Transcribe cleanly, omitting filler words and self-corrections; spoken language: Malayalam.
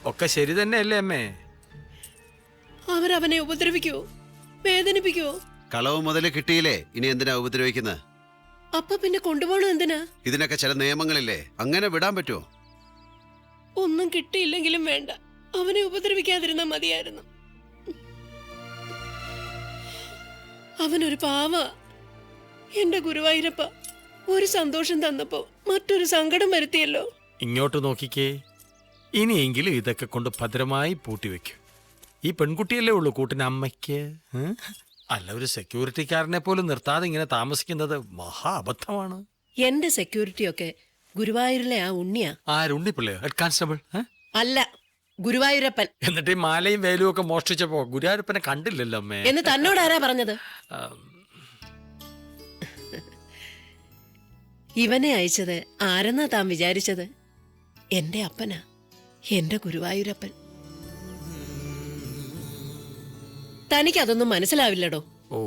ഒക്കെ ശരി തന്നെയല്ലേ അമ്മേ? അവരവനെ ഉപദ്രവിക്കുവോ, വേദനിപ്പിക്കുവോ? കളവ് മുതല് കിട്ടിയില്ലേ, ഇനി എന്തിനാ ഉപദ്രവിക്കുന്നത്? അപ്പൊ പിന്നെ കൊണ്ടുപോകണം എന്തിനാ? ഇതിനൊക്കെ ചില നിയമങ്ങളില്ലേ, അങ്ങനെ വിടാൻ പറ്റുമോ? ഒന്നും കിട്ടിയില്ലെങ്കിലും വേണ്ട, അവനെ ഉപദ്രവിക്കാതിരുന്നാ മതിയായിരുന്നു. അവനൊരു പാവ. എന്റെ ഗുരുവായൂരപ്പ, ഒരു സന്തോഷം തന്നപ്പോ മറ്റൊരു സങ്കടം വരുത്തിയല്ലോ. ഇങ്ങോട്ട് നോക്കിക്കേ, ഇനിയെങ്കിലും ഇതൊക്കെ കൊണ്ട് ഭദ്രമായി പൂട്ടിവെക്കും. ഈ പെൺകുട്ടിയല്ലേ ഉള്ളൂ കൂട്ടിന് അമ്മയ്ക്ക്. അല്ല, ഒരു സെക്യൂരിറ്റിക്കാരനെ പോലും നിർത്താതെ ഇങ്ങനെ താമസിക്കുന്നത് മഹാ അബദ്ധമാണ്. എന്റെ സെക്യൂരിറ്റി ഒക്കെ ഗുരുവായൂരിലെ ആ ഉണ്ണിയാ. ആരുണ്ണിപ്പിള്ളയോ? Head constable? അല്ല, ഗുരുവായൂരപ്പൻ. എന്നിട്ട് ഈ മാലയും വേലും ഒക്കെ മോഷ്ടിച്ചപ്പോ ഗുരുവായൂരപ്പനെ കണ്ടില്ലല്ലോ അമ്മേ. എന്ന് തന്നോട് ആരാ പറഞ്ഞത്? ഇവനെ അയച്ചത് ആരെന്നാ താൻ വിചാരിച്ചത്? എന്റെ അപ്പനാ, എന്റെ ഗുരുവായൂരപ്പൻ. തനിക്കതൊന്നും മനസ്സിലാവില്ലടോ. ഓ